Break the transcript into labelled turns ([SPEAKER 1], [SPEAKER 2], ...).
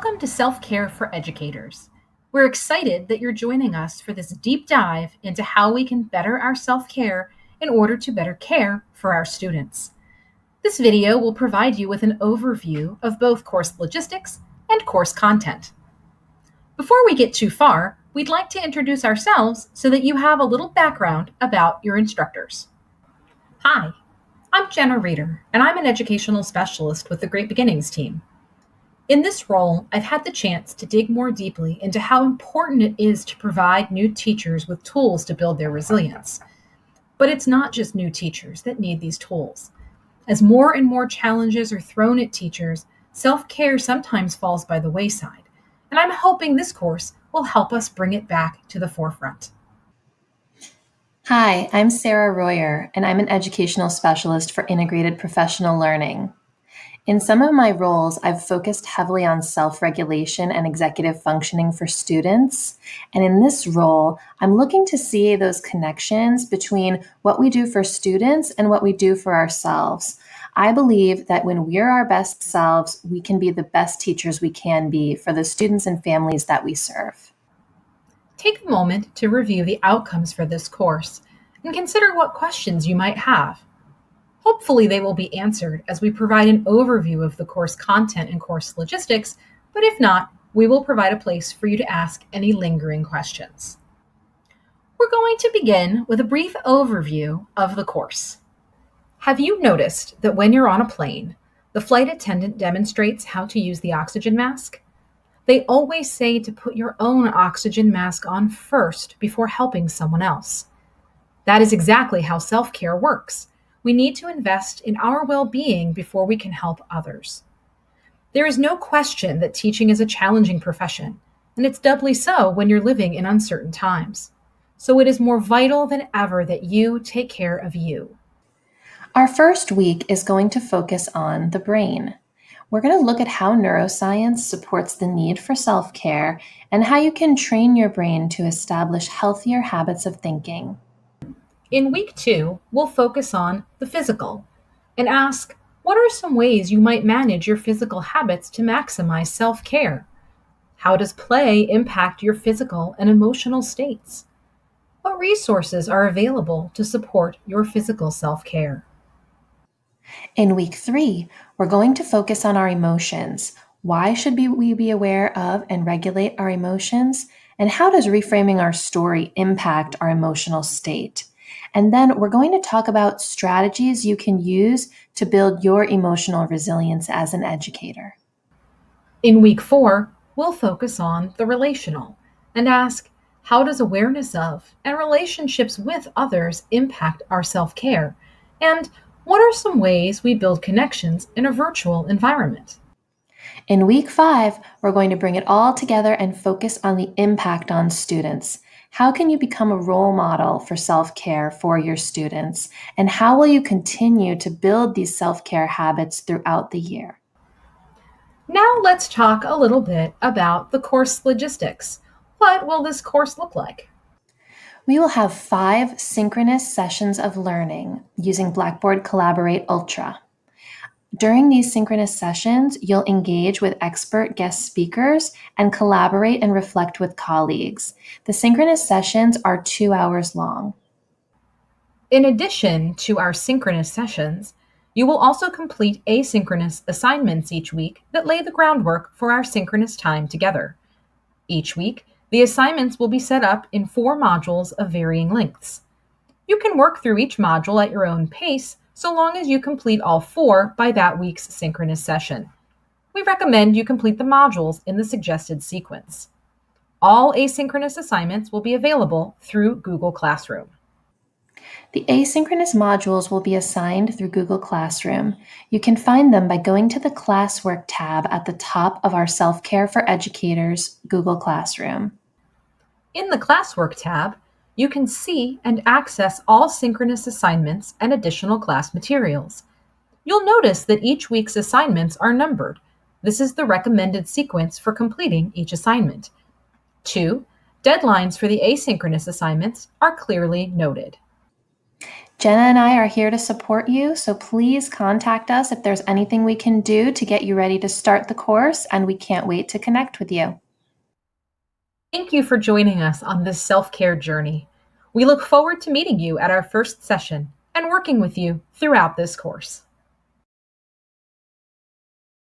[SPEAKER 1] Welcome to Self-Care for Educators. We're excited that you're joining us for this deep dive into how we can better our self-care in order to better care for our students. This video will provide you with an overview of both course logistics and course content. Before we get too far, we'd like to introduce ourselves so that you have a little background about your instructors. Hi, I'm Jenna Reeder, and I'm an educational specialist with the Great Beginnings team. In this role, I've had the chance to dig more deeply into how important it is to provide new teachers with tools to build their resilience. But it's not just new teachers that need these tools. As more and more challenges are thrown at teachers, self-care sometimes falls by the wayside, and I'm hoping this course will help us bring it back to the forefront.
[SPEAKER 2] Hi, I'm Sarah Royer, and I'm an educational specialist for integrated professional learning. In some of my roles, I've focused heavily on self-regulation and executive functioning for students. And in this role, I'm looking to see those connections between what we do for students and what we do for ourselves. I believe that when we're our best selves, we can be the best teachers we can be for the students and families that we serve.
[SPEAKER 1] Take a moment to review the outcomes for this course and consider what questions you might have. Hopefully they will be answered as we provide an overview of the course content and course logistics, but if not, we will provide a place for you to ask any lingering questions. We're going to begin with a brief overview of the course. Have you noticed that when you're on a plane, the flight attendant demonstrates how to use the oxygen mask? They always say to put your own oxygen mask on first before helping someone else. That is exactly how self-care works. We need to invest in our well-being before we can help others. There is no question that teaching is a challenging profession, and it's doubly so when you're living in uncertain times. So it is more vital than ever that you take care of you.
[SPEAKER 2] Our first week is going to focus on the brain. We're going to look at how neuroscience supports the need for self-care and how you can train your brain to establish healthier habits of thinking.
[SPEAKER 1] In week 2, we'll focus on the physical and ask, what are some ways you might manage your physical habits to maximize self-care? How does play impact your physical and emotional states? What resources are available to support your physical self-care?
[SPEAKER 2] In week 3, we're going to focus on our emotions. Why should we be aware of and regulate our emotions? And how does reframing our story impact our emotional state? And then we're going to talk about strategies you can use to build your emotional resilience as an educator.
[SPEAKER 1] In week 4, we'll focus on the relational and ask, how does awareness of and relationships with others impact our self-care? And what are some ways we build connections in a virtual environment?
[SPEAKER 2] In week 5, we're going to bring it all together and focus on the impact on students. How can you become a role model for self-care for your students? And how will you continue to build these self-care habits throughout the year?
[SPEAKER 1] Now let's talk a little bit about the course logistics. What will this course look like?
[SPEAKER 2] We will have 5 synchronous sessions of learning using Blackboard Collaborate Ultra. During these synchronous sessions, you'll engage with expert guest speakers and collaborate and reflect with colleagues. The synchronous sessions are 2 hours long.
[SPEAKER 1] In addition to our synchronous sessions, you will also complete asynchronous assignments each week that lay the groundwork for our synchronous time together. Each week, the assignments will be set up in 4 modules of varying lengths. You can work through each module at your own pace, so long as you complete all 4 by that week's synchronous session. We recommend you complete the modules in the suggested sequence. All asynchronous assignments will be available through Google Classroom.
[SPEAKER 2] The asynchronous modules will be assigned through Google Classroom. You can find them by going to the Classwork tab at the top of our Self-Care for Educators Google Classroom.
[SPEAKER 1] In the Classwork tab, you can see and access all synchronous assignments and additional class materials. You'll notice that each week's assignments are numbered. This is the recommended sequence for completing each assignment. 2, deadlines for the asynchronous assignments are clearly noted.
[SPEAKER 2] Jenna and I are here to support you, so please contact us if there's anything we can do to get you ready to start the course, and we can't wait to connect with you.
[SPEAKER 1] Thank you for joining us on this self-care journey. We look forward to meeting you at our first session and working with you throughout this course.